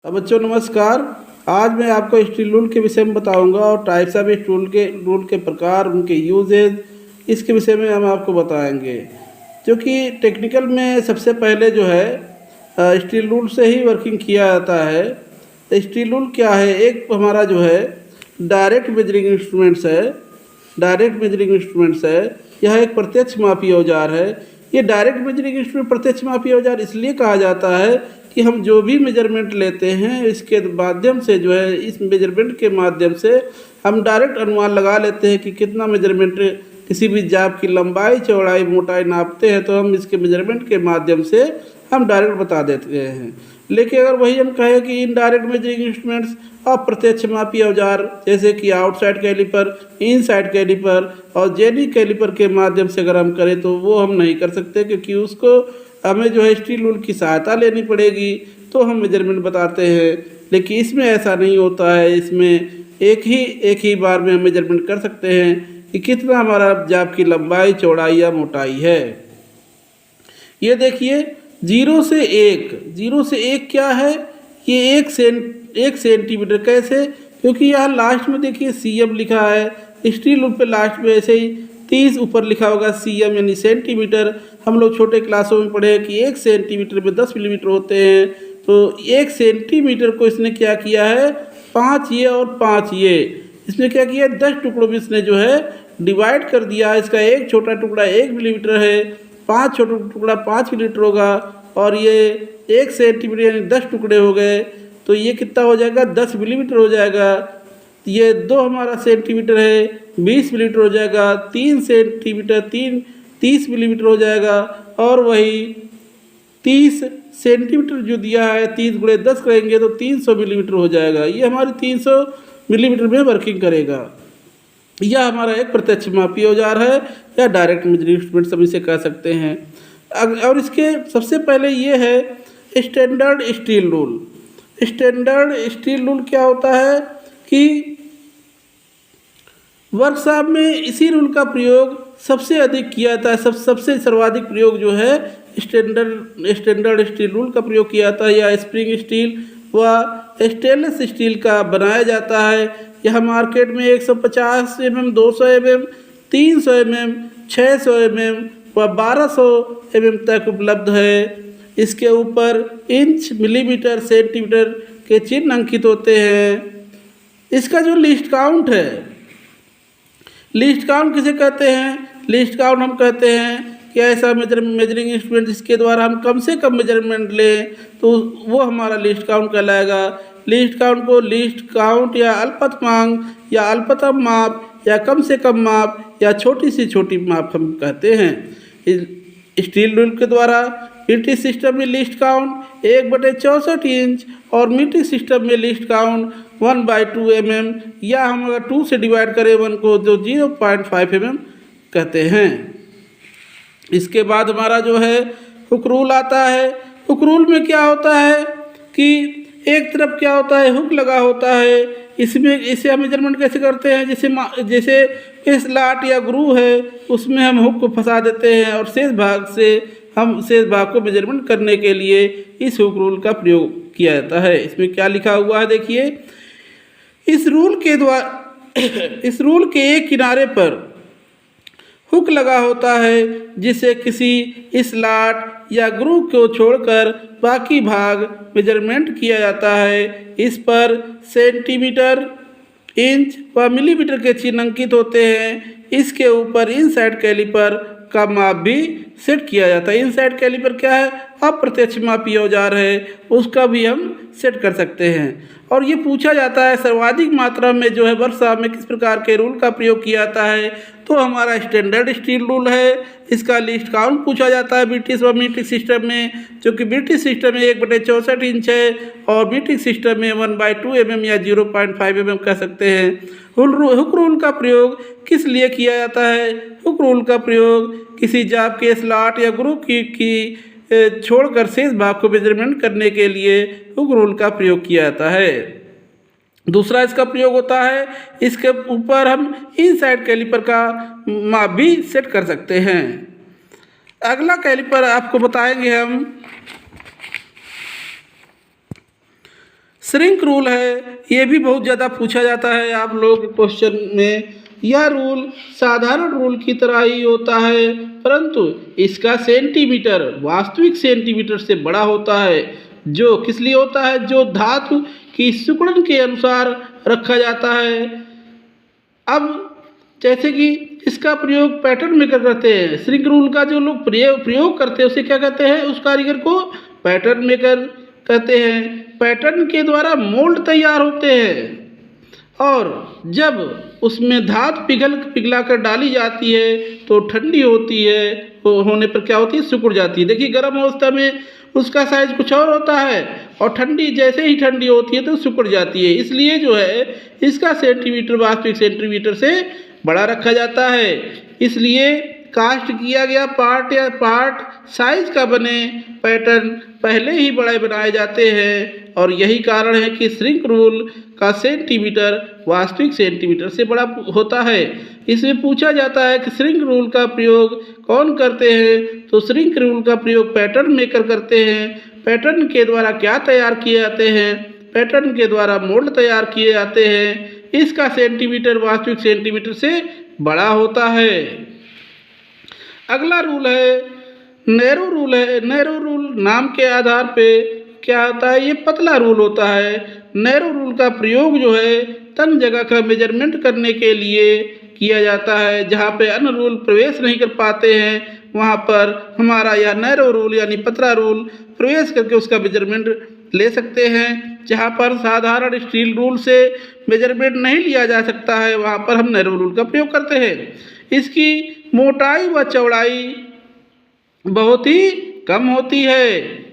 बच्चों नमस्कार। आज मैं आपको स्टील रूल के विषय में बताऊंगा और टाइप्स ऑफ स्टील रूल के प्रकार, उनके यूजेज, इसके विषय में हम आपको बताएंगे। क्योंकि टेक्निकल में सबसे पहले जो है स्टील रूल से ही वर्किंग किया जाता है। तो स्टील रूल क्या है? एक हमारा जो है डायरेक्ट मेजरिंग इंस्ट्रूमेंट्स है। डायरेक्ट मेजरिंग इंस्ट्रूमेंट्स है, यह एक प्रत्यक्ष मापी औजार है। ये डायरेक्ट मेजरिंग इंस्ट्रूमेंट प्रत्यक्ष मापी औजार इसलिए कहा जाता है कि हम जो भी मेजरमेंट लेते हैं इसके माध्यम से जो है, इस मेजरमेंट के माध्यम से हम डायरेक्ट अनुमान लगा लेते हैं कि कितना मेजरमेंट किसी भी जाप की लंबाई, चौड़ाई, मोटाई नापते हैं तो हम इसके मेजरमेंट के माध्यम से हम डायरेक्ट बता देते हैं। लेकिन अगर वही हम कहें कि इनडायरेक्ट मेजरिंग इंस्ट्रूमेंट्स, अप्रत्यक्ष मापी औजार जैसे कि आउटसाइड कैलिपर, इनसाइड कैलिपर और जेनी कैलिपर के माध्यम से अगर हम करें तो वो हम नहीं कर सकते, क्योंकि उसको हमें जो है स्टील रूल की सहायता लेनी पड़ेगी तो हम मेजरमेंट बताते हैं। लेकिन इसमें ऐसा नहीं होता है। इसमें एक ही बार में हम मेजरमेंट कर सकते हैं कि कितना हमारा जाप की लंबाई, चौड़ाई या मोटाई है। ये देखिए 0 से 1 क्या है? ये 1 सेंटीमीटर। कैसे? क्योंकि यहाँ लास्ट में देखिए सीएम लिखा है, स्टील रूल पे लास्ट में ऐसे ही 30 ऊपर लिखा होगा सीएम यानी सेंटीमीटर। हम लोग छोटे क्लासों में पढ़े हैं कि 1 सेंटीमीटर में 10 मिलीमीटर होते हैं। तो 1 सेंटीमीटर को इसने क्या किया है, 5 ये और 5 ये, इसमें क्या किया, 10 टुकड़ों में इसने जो है डिवाइड कर दिया। इसका एक छोटा टुकड़ा 1 मिलीमीटर है, 5 छोटा टुकड़ा 5 मिलीमीटर होगा, और ये 1 सेंटीमीटर यानी 10 टुकड़े हो गए तो ये कितना हो जाएगा, 10 मिलीमीटर हो जाएगा। ये 2 हमारा सेंटीमीटर है, 20 मिलीमीटर हो जाएगा। 3 सेंटीमीटर 30 मिलीमीटर हो जाएगा। और वही 30 सेंटीमीटर जो दिया है, 30 गुणे 10 करेंगे तो 300 मिलीमीटर हो जाएगा। ये हमारी 300 मिलीमीटर में वर्किंग करेगा। यह हमारा एक प्रत्यक्ष मापी औजार है या डायरेक्ट मेजरिंग इंस्ट्रूमेंट हम इसे कह सकते हैं। और इसके सबसे पहले ये है standard steel rule. Standard steel rule क्या होता है कि वर्कशॉप में इसी रूल का प्रयोग सबसे अधिक किया जाता है। सबसे सर्वाधिक प्रयोग जो है स्टैंडर्ड स्टील रूल का प्रयोग किया जाता है। या स्प्रिंग स्टील व स्टेनलेस स्टील का बनाया जाता है। यह मार्केट में 150 mm, 200 mm, 300 mm, 600 mm व 1200 mm तक उपलब्ध है। इसके ऊपर इंच, मिलीमीटर, सेंटीमीटर के चिन्ह अंकित होते हैं। इसका जो लिस्ट काउंट है, लिस्ट काउंट किसे कहते हैं? लिस्ट काउंट हम कहते हैं कि ऐसा मेजरिंग इंस्ट्रूमेंट जिसके द्वारा हम कम से कम मेजरमेंट लें तो वो हमारा लिस्ट काउंट कहलाएगा। लिस्ट काउंट को लिस्ट काउंट या अल्पतमांक या अल्पतम माप या कम से कम माप या छोटी से छोटी माप हम कहते हैं। स्टील रूल के द्वारा ब्रिटिश सिस्टम में लिस्ट काउंट 1/64 इंच और मीट्रिक सिस्टम में लिस्ट काउंट 1/2 mm, या हम अगर 2 से डिवाइड करें 1 को जो 0.5 mm कहते हैं। इसके बाद हमारा जो है हुक रूल आता है। हुक रूल में क्या होता है कि एक तरफ क्या होता है, हुक लगा होता है। इसे हम मेजरमेंट कैसे करते हैं? जैसे स्लॉट या ग्रू है उसमें हम हुक को फंसा देते हैं और शेष भाग को मेजरमेंट करने के लिए इस हुक रूल का प्रयोग किया जाता है। इसमें क्या लिखा हुआ है देखिए, इस रूल के एक किनारे पर हुक लगा होता है जिसे किसी स्लॉट या ग्रू को छोड़कर बाकी भाग मेजरमेंट किया जाता है। इस पर सेंटीमीटर, इंच व मिलीमीटर के चिन्ह अंकित होते हैं। इसके ऊपर इनसाइड कैलिपर का माप भी सेट किया जाता है। इनसाइड कैलिपर क्या है? अप्रत्यक्ष मापी औजार है, उसका भी हम सेट कर सकते हैं। और ये पूछा जाता है सर्वाधिक मात्रा में जो है वर्कशॉप में किस प्रकार के रूल का प्रयोग किया जाता है, तो हमारा स्टैंडर्ड स्टील रूल है। इसका लिस्ट काउंट पूछा जाता है ब्रिटिश व मीट्रिक सिस्टम में, जो कि ब्रिटिश सिस्टम में 1/64 इंच है और मीट्रिक सिस्टम में 1/2 mm या 0.5 mm कह सकते हैं। हुक रूल का प्रयोग किस लिए किया जाता है? हुक रूल का प्रयोग किसी जाप के स्लॉट या ग्रू की छोड़कर शेष भाग को मेजरमेंट करने के लिए हुक रूल का प्रयोग किया जाता है। दूसरा इसका प्रयोग होता है, इसके ऊपर हम इनसाइड कैलिपर का माप भी सेट कर सकते हैं। अगला कैलिपर आपको बताएंगे हम श्रिंक रूल है, ये भी बहुत ज़्यादा पूछा जाता है आप लोग क्वेश्चन में। यह रूल साधारण रूल की तरह ही होता है, परंतु इसका सेंटीमीटर वास्तविक सेंटीमीटर से बड़ा होता है। जो किस लिए होता है? जो धातु की सिकुड़न के अनुसार रखा जाता है। अब जैसे कि इसका प्रयोग पैटर्न मेकर करते हैं, श्रिंक रूल का जो लोग प्रयोग करते हैं उसे क्या कहते हैं? उस कारीगर को पैटर्न मेकर कहते हैं। पैटर्न के द्वारा मोल्ड तैयार होते हैं और जब उसमें धातु पिघला कर डाली जाती है तो ठंडी होती है, तो होने पर क्या होती है? सिकुड़ जाती है। देखिए गर्म अवस्था में उसका साइज कुछ और होता है और ठंडी जैसे ही ठंडी होती है तो सिकुड़ जाती है। इसलिए जो है इसका सेंटीमीटर वास्तविक सेंटीमीटर से बड़ा रखा जाता है। इसलिए कास्ट किया गया पार्ट या पार्ट साइज का बने पैटर्न पहले ही बड़े बनाए जाते हैं और यही कारण है कि श्रिंक रूल का सेंटीमीटर वास्तविक सेंटीमीटर से बड़ा होता है। इसमें पूछा जाता है कि श्रिंक रूल का प्रयोग कौन करते हैं? तो श्रिंक रूल का प्रयोग पैटर्न मेकर करते हैं। पैटर्न के द्वारा क्या तैयार किए जाते हैं? पैटर्न के द्वारा मोल्ड तैयार किए जाते हैं। इसका सेंटीमीटर वास्तविक सेंटीमीटर से बड़ा होता है। अगला रूल है नैरो रूल है। नैरो रूल नाम के आधार पे क्या होता है? ये पतला रूल होता है। नैरो रूल का प्रयोग जो है तंग जगह का मेजरमेंट करने के लिए किया जाता है। जहाँ पे अन्य रूल प्रवेश नहीं कर पाते हैं वहाँ पर हमारा यह नैरो रूल यानी पतला रूल प्रवेश करके उसका मेजरमेंट ले सकते हैं। जहाँ पर साधारण स्टील रूल से मेजरमेंट नहीं लिया जा सकता है वहाँ पर हम नैरो रूल का प्रयोग करते हैं। इसकी मोटाई व चौड़ाई बहुत ही कम होती है।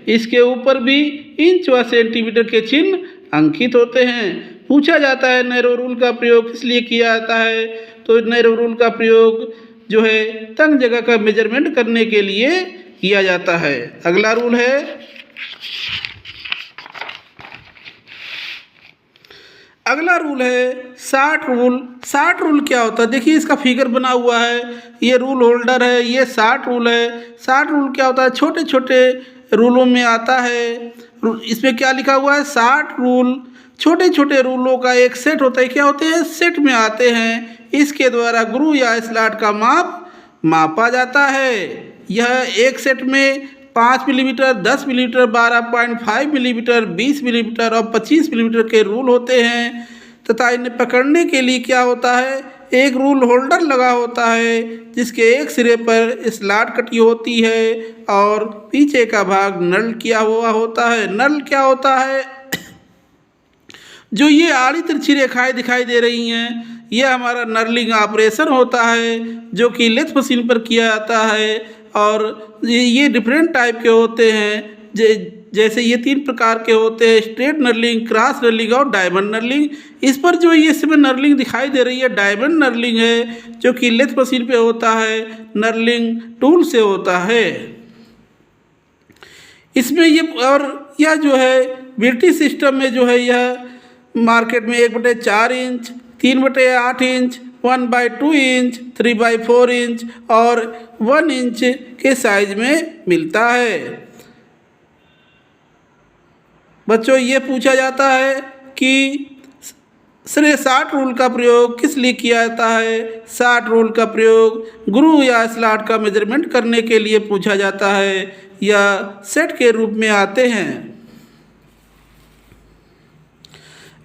इसके ऊपर भी इंच व सेंटीमीटर के चिन्ह अंकित होते हैं। पूछा जाता है नैरो रूल का प्रयोग किस लिए किया जाता है? तो नैरो रूल का प्रयोग जो है तंग जगह का मेजरमेंट करने के लिए किया जाता है। अगला रूल है साठ रूल। साठ रूल क्या होता है? देखिए इसका फिगर बना हुआ है, ये रूल होल्डर है, ये साठ रूल है। साठ रूल क्या होता है? छोटे छोटे रूलों में आता है। इसमें क्या लिखा हुआ है? 60 रूल। छोटे छोटे रूलों का एक सेट होता है। क्या होते हैं? सेट में आते हैं। इसके द्वारा गुरु या स्लॉट का माप मापा जाता है। यह एक सेट में 5 मिलीमीटर, 10 मिलीमीटर, 12.5 मिलीमीटर, 20 मिलीमीटर और 25 मिलीमीटर के रूल होते हैं तथा इन्हें पकड़ने के लिए क्या होता है? एक रूल होल्डर लगा होता है जिसके एक सिरे पर स्लॉट कटी होती है और पीछे का भाग नल किया हुआ होता है। नल क्या होता है? जो ये आड़ी तिरछी रेखाएं दिखाई दे रही हैं यह हमारा नर्लिंग ऑपरेशन होता है जो कि लेथ मशीन पर किया जाता है और ये डिफरेंट टाइप के होते हैं। जैसे ये 3 प्रकार के होते हैं, स्ट्रेट नर्लिंग, क्रॉस नर्लिंग और डायमंड नर्लिंग। इस पर जो ये इसमें नर्लिंग दिखाई दे रही है डायमंड नर्लिंग है जो कि लेथ मशीन पे होता है, नर्लिंग टूल से होता है। इसमें ये और यह जो है ब्रिटिश सिस्टम में जो है यह मार्केट में 1/4 इंच, 3/8 इंच, 1/2 इंच, 3/4 इंच और 1 इंच के साइज में मिलता है। बच्चों ये पूछा जाता है कि 60 रूल का प्रयोग किस लिए किया जाता है? 60 रूल का प्रयोग गुरु या स्लॉट का मेजरमेंट करने के लिए पूछा जाता है या सेट के रूप में आते हैं।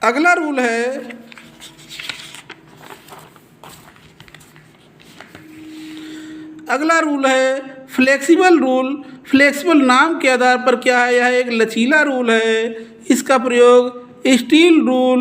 अगला रूल है फ्लेक्सिबल रूल। फ्लेक्सिबल नाम के आधार पर क्या है? यह एक लचीला रूल है। इसका प्रयोग स्टील रूल,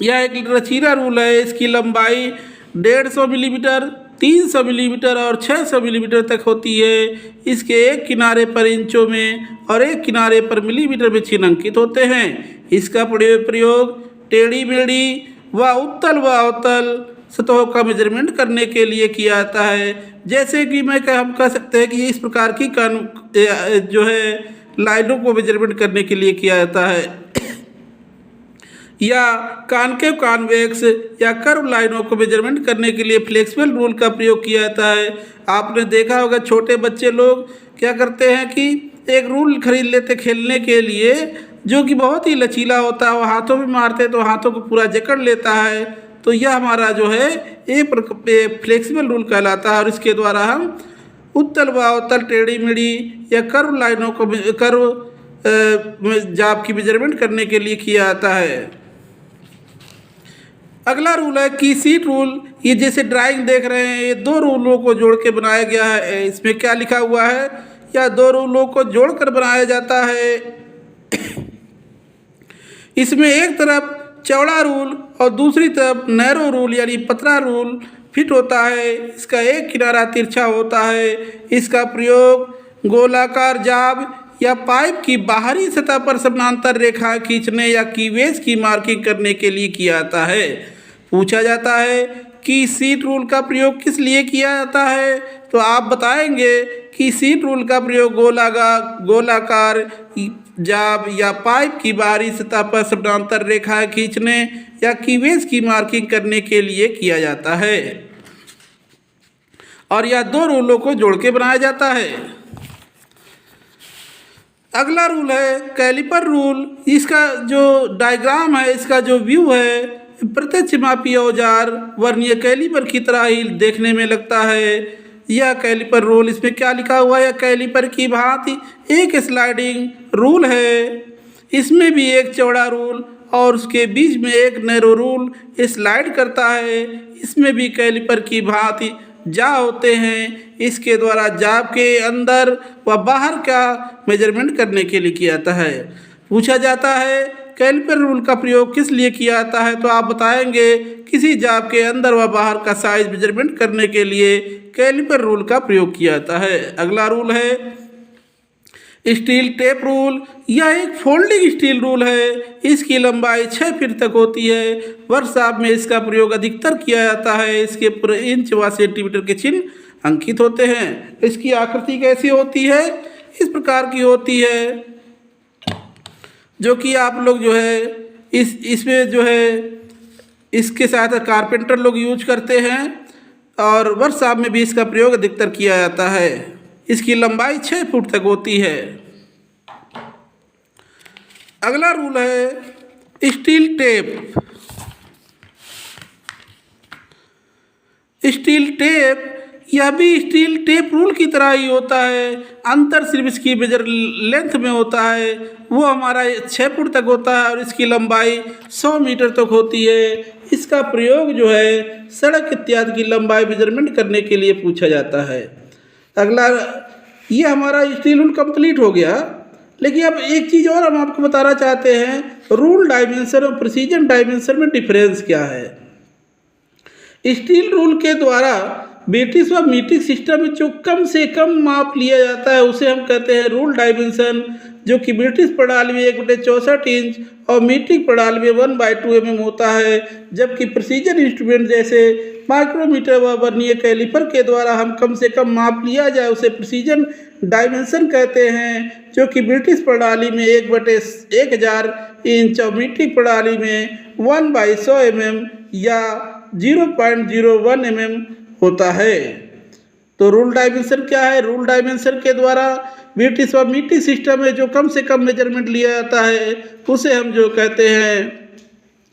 यह एक लचीला रूल है। इसकी लंबाई 150 मिलीमीटर, 300 मिलीमीटर और 600 मिलीमीटर तक होती है। इसके एक किनारे पर इंचों में और एक किनारे पर मिलीमीटर में चिन्ह अंकित होते हैं। इसका प्रयोग टेढ़ी मेढ़ी व उत्तल व अवतल सतहों का मेजरमेंट करने के लिए किया जाता है। जैसे कि हम कह सकते हैं कि इस प्रकार की जो है लाइनों को मेजरमेंट करने के लिए किया जाता है या कॉनकेव कॉन्वेक्स या कर्व लाइनों को मेजरमेंट करने के लिए फ्लेक्सिबल रूल का प्रयोग किया जाता है। आपने देखा होगा छोटे बच्चे लोग क्या करते हैं कि एक रूल खरीद लेते खेलने के लिए जो कि बहुत ही लचीला होता है, वो हाथों में मारते हैं तो हाथों को पूरा जकड़ लेता है। तो यह हमारा जो है एक फ्लेक्सिबल रूल कहलाता है और इसके द्वारा हम उत्तल व अवतल टेढ़ी मेढ़ी या कर्व लाइनों को जाप की मेजरमेंट करने के लिए किया जाता है। अगला रूल है की सीट रूल। ये जैसे ड्राइंग देख रहे हैं, ये दो रूलों को जोड़ के बनाया गया है। इसमें क्या लिखा हुआ है, या दो रूलों को जोड़कर बनाया जाता है। इसमें एक तरफ चौड़ा रूल और दूसरी तरफ नैरो रूल यानी पतला रूल फिट होता है। इसका एक किनारा तिरछा होता है। इसका प्रयोग गोलाकार जाब या पाइप की बाहरी सतह पर समानांतर रेखा खींचने या कीवेज की मार्किंग करने के लिए किया जाता है। पूछा जाता है कि सीट रूल का प्रयोग किस लिए किया जाता है, तो आप बताएंगे कि सीट रूल का प्रयोग गोलाकार जाब या पाइप की बाहरी सतह पर समानांतर रेखाएं खींचने या कीवेज की मार्किंग करने के लिए किया जाता है और यह दो रूलों को जोड़ के बनाया जाता है। अगला रूल है कैलिपर रूल। इसका जो डायग्राम है, इसका जो व्यू है, प्रत्यक्ष मापी औजार वर्नियर कैलिपर की तरह ही देखने में लगता है। यह कैलिपर रूल, इसमें क्या लिखा हुआ है, कैलिपर की भांति एक स्लाइडिंग रूल है। इसमें भी एक चौड़ा रूल और उसके बीच में एक नैरो रूल स्लाइड करता है। इसमें भी कैलिपर की भांति जा होते हैं। इसके द्वारा जाब के अंदर व बाहर का मेजरमेंट करने के लिए किया जाता है। पूछा जाता है कैलिपर रूल का प्रयोग किस लिए किया जाता है, तो आप बताएंगे किसी जाब के अंदर व बाहर का साइज मेजरमेंट करने के लिए कैलिपर रूल का प्रयोग किया जाता है। अगला रूल है स्टील टेप रूल। यह एक फोल्डिंग स्टील रूल है। इसकी लंबाई 6 फीट तक होती है। वर्कशॉप में इसका प्रयोग अधिकतर किया जाता है। इसके पूरे इंच व सेंटीमीटर के चिन्ह अंकित होते हैं। इसकी आकृति कैसी होती है, इस प्रकार की होती है, जो कि आप लोग जो है इसमें जो है इसके साथ कारपेंटर लोग यूज करते हैं और वर्कशॉप में भी इसका प्रयोग अधिकतर किया जाता है। इसकी लंबाई 6 फुट तक होती है। अगला रूल है स्टील टेप। स्टील टेप, यह भी स्टील टेप रूल की तरह ही होता है। अंतर सिर्फ इसकी मेजर लेंथ में होता है, वो हमारा 6 फुट तक होता है और इसकी लंबाई 100 मीटर तक होती है। इसका प्रयोग जो है सड़क इत्यादि की लंबाई मेजरमेंट करने के लिए पूछा जाता है। अगला, ये हमारा स्टील रूल कंप्लीट हो गया। लेकिन अब एक चीज़ और हम आपको बताना चाहते हैं, रूल डायमेंशन और प्रिसीजन डायमेंशन में डिफरेंस क्या है। स्टील रूल के द्वारा ब्रिटिश व मीट्रिक सिस्टम में जो कम से कम माप लिया जाता है उसे हम कहते हैं रूल डायमेंशन, जो कि ब्रिटिश प्रणाली में 1/64 इंच और मीट्रिक प्रणाली में 1/2 mm होता है। जबकि प्रिसीजन इंस्ट्रूमेंट जैसे माइक्रोमीटर व वर्नियर कैलिपर के द्वारा हम कम से कम माप लिया जाए उसे प्रिसीजन डायमेंशन कहते हैं, जो कि ब्रिटिश प्रणाली में 1/1000 इंच और मीट्रिक प्रणाली में 1/100 mm या 0.01 mm होता है। तो रूल डायमेंशन क्या है, रूल डायमेंशन के द्वारा ब्रिटिश व मीट्रिक सिस्टम में जो कम से कम मेजरमेंट लिया जाता है उसे हम जो कहते हैं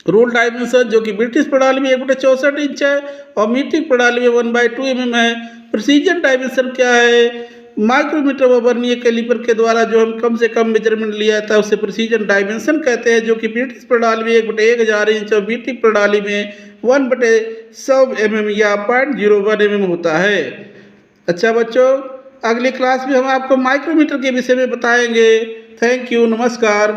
रूल डायमेंशन, जो कि ब्रिटिश प्रणाली में 1/64 इंच है और मीट्रिक प्रणाली में 1/2 mm है। प्रिसीजन डायमेंशन क्या है, माइक्रोमीटर व वर्नियर कैलिपर के द्वारा जो हम कम से कम मेजरमेंट लिया जाता है उसे प्रिसीजन डायमेंशन कहते हैं, जो कि ब्रिटिश प्रणाली में 1/1000 इंच और मीट्रिक प्रणाली में 1/100 mm या 0.01 mm होता है। अच्छा बच्चों, अगली क्लास में हम आपको माइक्रोमीटर के विषय में बताएंगे। थैंक यू, नमस्कार।